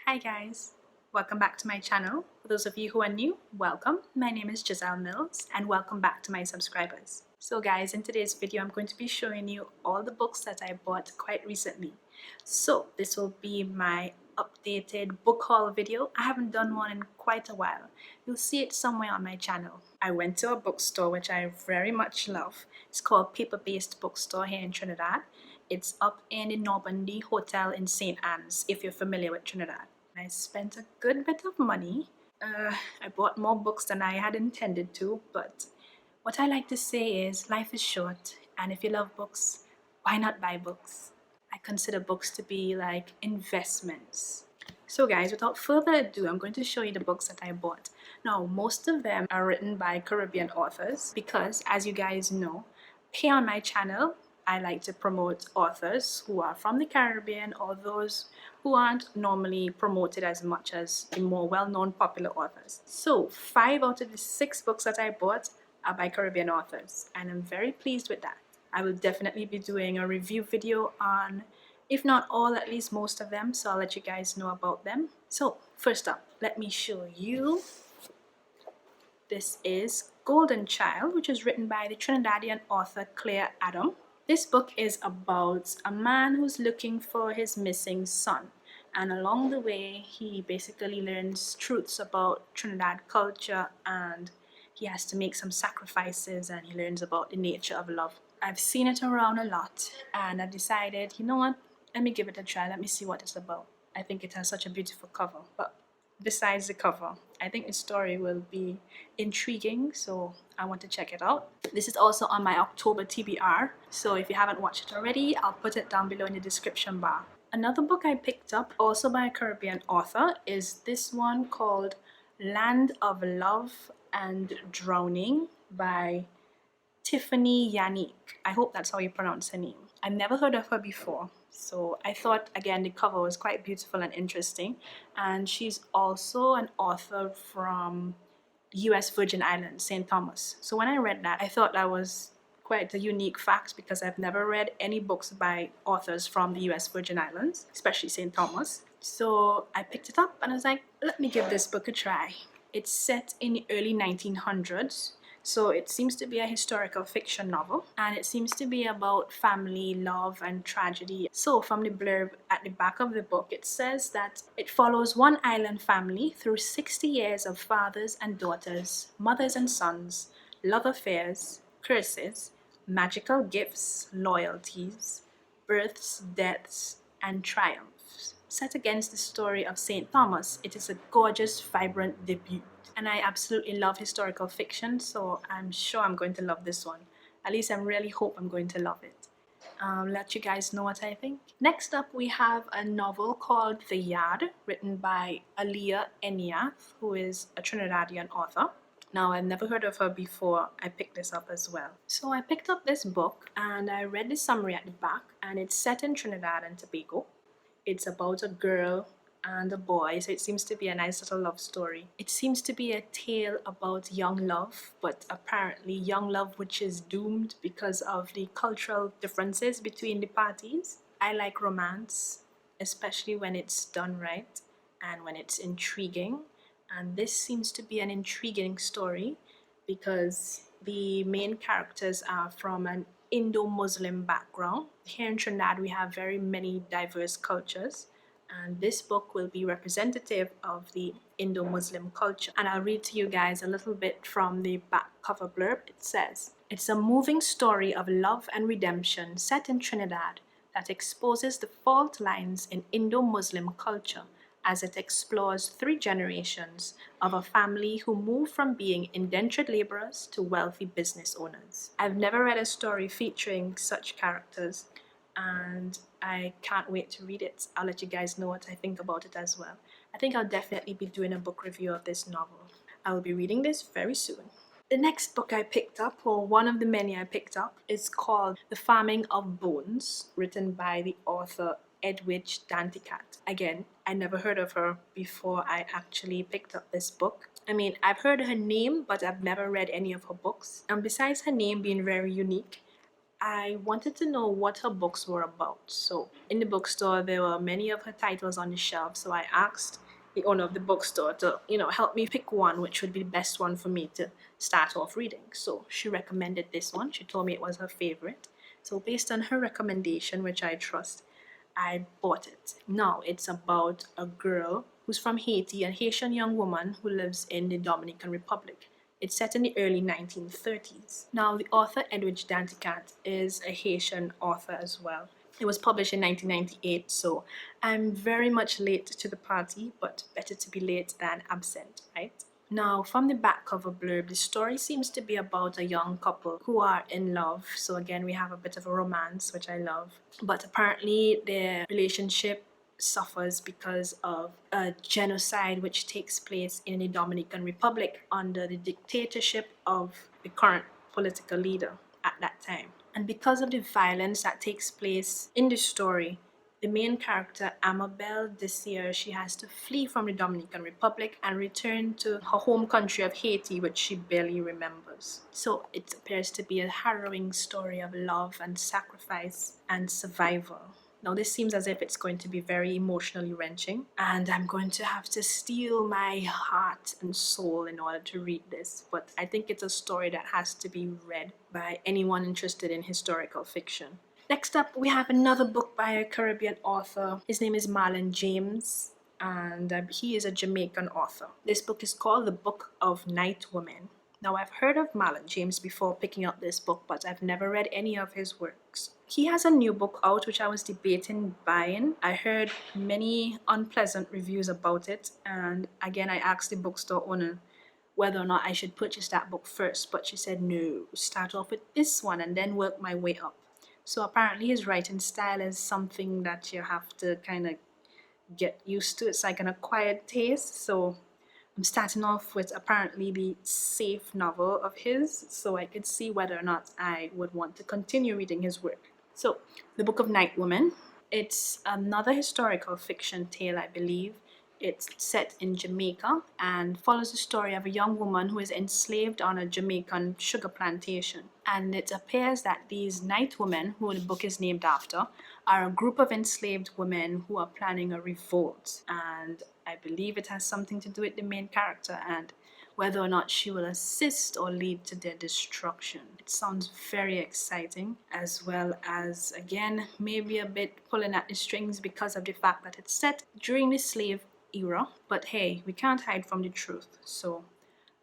Hi guys, welcome back to my channel. For those of you who are new, welcome. My name is Giselle Mills and welcome back to my subscribers. So guys, in today's video I'm going to be showing you all the books that I bought quite recently. So this will be my updated book haul video. I haven't done one in quite a while. You'll see it somewhere on my channel. I went to a bookstore which I very much love. It's called Paper Based Bookstore here in Trinidad. It's up in the Normandy Hotel in St. Anne's, if you're familiar with Trinidad. I spent a good bit of money. I bought more books than I had intended to, but what I like to say is life is short, and if you love books, why not buy books? I consider books to be like investments. So guys, without further ado, I'm going to show you the books that I bought. Now, most of them are written by Caribbean authors because, as you guys know, here on my channel, I like to promote authors who are from the Caribbean or those who aren't normally promoted as much as the more well-known popular authors. So 5 out of the 6 books that I bought are by Caribbean authors, and I'm very pleased with that. I will definitely be doing a review video on, if not all, at least most of them, so I'll let you guys know about them. So first up, let me show you. This is Golden Child, which is written by the Trinidadian author Claire Adam. This book is about a man who's looking for his missing son, and along the way he basically learns truths about Trinidad culture, and he has to make some sacrifices, and he learns about the nature of love. I've seen it around a lot and I've decided, you know what, let me give it a try, let me see what it's about. I think it has such a beautiful cover, but besides the cover, I think the story will be intriguing, so I want to check it out. This is also on my October TBR, so if you haven't watched it already, I'll put it down below in the description bar. Another book I picked up, also by a Caribbean author, is this one called Land of Love and Drowning by Tiphanie Yanique. I hope that's how you pronounce her name. I've never heard of her before, so I thought, again, the cover was quite beautiful and interesting. And she's also an author from US Virgin Islands, St. Thomas. So when I read that, I thought that was quite a unique fact because I've never read any books by authors from the US Virgin Islands, especially St. Thomas. So I picked it up and I was like, let me give this book a try. It's set in the early 1900s. So it seems to be a historical fiction novel, and it seems to be about family, love, and tragedy. So from the blurb at the back of the book, it says that it follows one island family through 60 years of fathers and daughters, mothers and sons, love affairs, curses, magical gifts, loyalties, births, deaths, and triumphs. Set against the story of St. Thomas, it is a gorgeous, vibrant debut. And I absolutely love historical fiction, so I'm sure I'm going to love this one. At least I really hope I'm going to love it. Let you guys know what I think. Next up, we have a novel called The Yard, written by Aliyyah Eniath, who is a Trinidadian author. Now, I've never heard of her before I picked this up as well. So I picked up this book and I read the summary at the back, and it's set in Trinidad and Tobago. It's about a girl and a boy, so it seems to be a nice little love story. It seems to be a tale about young love, but apparently young love which is doomed because of the cultural differences between the parties. I like romance, especially when it's done right and when it's intriguing, and this seems to be an intriguing story because the main characters are from an Indo-Muslim background. Here in Trinidad we have very many diverse cultures, and this book will be representative of the Indo-Muslim culture. And I'll read to you guys a little bit from the back cover blurb. It says, "It's a moving story of love and redemption set in Trinidad that exposes the fault lines in Indo-Muslim culture as it explores 3 generations of a family who move from being indentured laborers to wealthy business owners." I've never read a story featuring such characters, and I can't wait to read it. I'll let you guys know what I think about it as well. I think I'll definitely be doing a book review of this novel. I will be reading this very soon. The next book I picked up, or one of the many I picked up, is called The Farming of Bones, written by the author Edwidge Danticat. Again, I never heard of her before I actually picked up this book. I mean, I've heard her name, but I've never read any of her books. And besides her name being very unique, I wanted to know what her books were about. So in the bookstore, there were many of her titles on the shelf. So I asked the owner of the bookstore to, help me pick one which would be the best one for me to start off reading. So she recommended this one. She told me it was her favorite. So based on her recommendation, which I trust, I bought it. Now it's about a girl who's from Haiti, a Haitian young woman who lives in the Dominican Republic. It's set in the early 1930s. Now, the author Edwidge Danticat is a Haitian author as well. It was published in 1998, so I'm very much late to the party, but better to be late than absent, right? Now, from the back cover blurb, the story seems to be about a young couple who are in love. So again, we have a bit of a romance, which I love. But apparently their relationship suffers because of a genocide which takes place in the Dominican Republic under the dictatorship of the current political leader at that time. And because of the violence that takes place in the story, the main character, Amabel, this year, she has to flee from the Dominican Republic and return to her home country of Haiti, which she barely remembers. So it appears to be a harrowing story of love and sacrifice and survival. Now, this seems as if it's going to be very emotionally wrenching, and I'm going to have to steel my heart and soul in order to read this. But I think it's a story that has to be read by anyone interested in historical fiction. Next up, we have another book by a Caribbean author. His name is Marlon James, and he is a Jamaican author. This book is called The Book of Night Women. Now, I've heard of Marlon James before picking up this book, but I've never read any of his works. He has a new book out, which I was debating buying. I heard many unpleasant reviews about it, and again, I asked the bookstore owner whether or not I should purchase that book first, but she said, no, start off with this one and then work my way up. So apparently his writing style is something that you have to kind of get used to. It's like an acquired taste. So I'm starting off with apparently the safe novel of his, so I could see whether or not I would want to continue reading his work. So The Book of Night Woman, it's another historical fiction tale, I believe. It's set in Jamaica and follows the story of a young woman who is enslaved on a Jamaican sugar plantation. And it appears that these night women, who the book is named after, are a group of enslaved women who are planning a revolt. And I believe it has something to do with the main character and whether or not she will assist or lead to their destruction. It sounds very exciting, as well as, again, maybe a bit pulling at the strings because of the fact that it's set during the slave era. But hey, we can't hide from the truth. So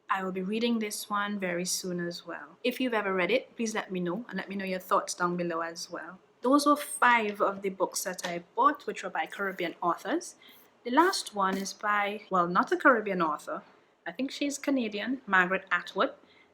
I will be reading this one very soon as well. If you've ever read it, please let me know, and let me know your thoughts down below as well. Those were 5 of the books that I bought, which were by Caribbean authors. The last one is by, well, not a Caribbean author. I think she's Canadian, Margaret Atwood.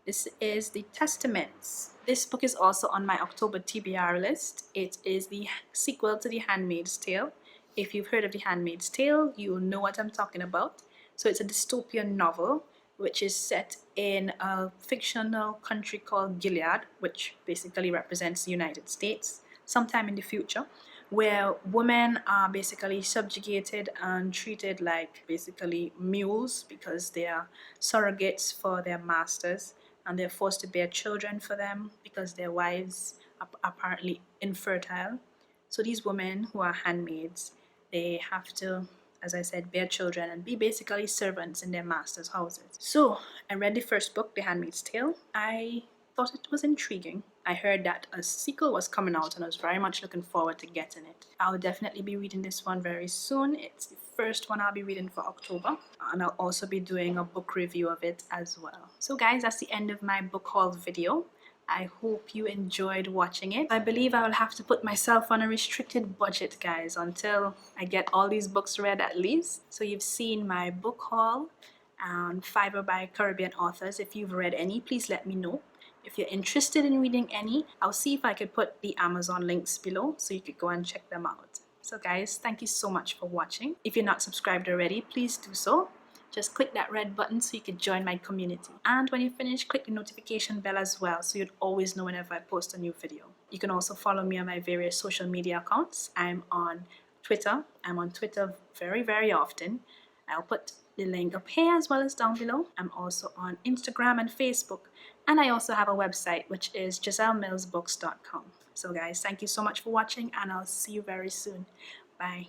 This is The Testaments. This book is also on my October TBR list. It is the sequel to The Handmaid's Tale. If you've heard of The Handmaid's Tale, you'll know what I'm talking about. So it's a dystopian novel which is set in a fictional country called Gilead, which basically represents the United States, sometime in the future, where women are basically subjugated and treated like basically mules because they are surrogates for their masters, and they're forced to bear children for them because their wives are apparently infertile. So these women who are handmaids, they have to, as I said, bear children and be basically servants in their master's houses. So I read the first book, The Handmaid's Tale. I thought it was intriguing. I heard that a sequel was coming out and I was very much looking forward to getting it. I'll definitely be reading this one very soon. It's the first one I'll be reading for October, and I'll also be doing a book review of it as well. So guys, that's the end of my book haul video. I hope you enjoyed watching it. I believe I will have to put myself on a restricted budget, guys, until I get all these books read at least. So you've seen my book haul and 5 by Caribbean authors. If you've read any, please let me know. If you're interested in reading any, I'll see if I could put the Amazon links below so you could go and check them out. So guys, thank you so much for watching. If you're not subscribed already, please do so. Just click that red button so you can join my community. And when you finish, click the notification bell as well so you'd always know whenever I post a new video. You can also follow me on my various social media accounts. I'm on Twitter. I'm on Twitter very, very often. I'll put the link up here as well as down below. I'm also on Instagram and Facebook, and I also have a website, which is gisellemillsbooks.com. So guys, thank you so much for watching, and I'll see you very soon. Bye.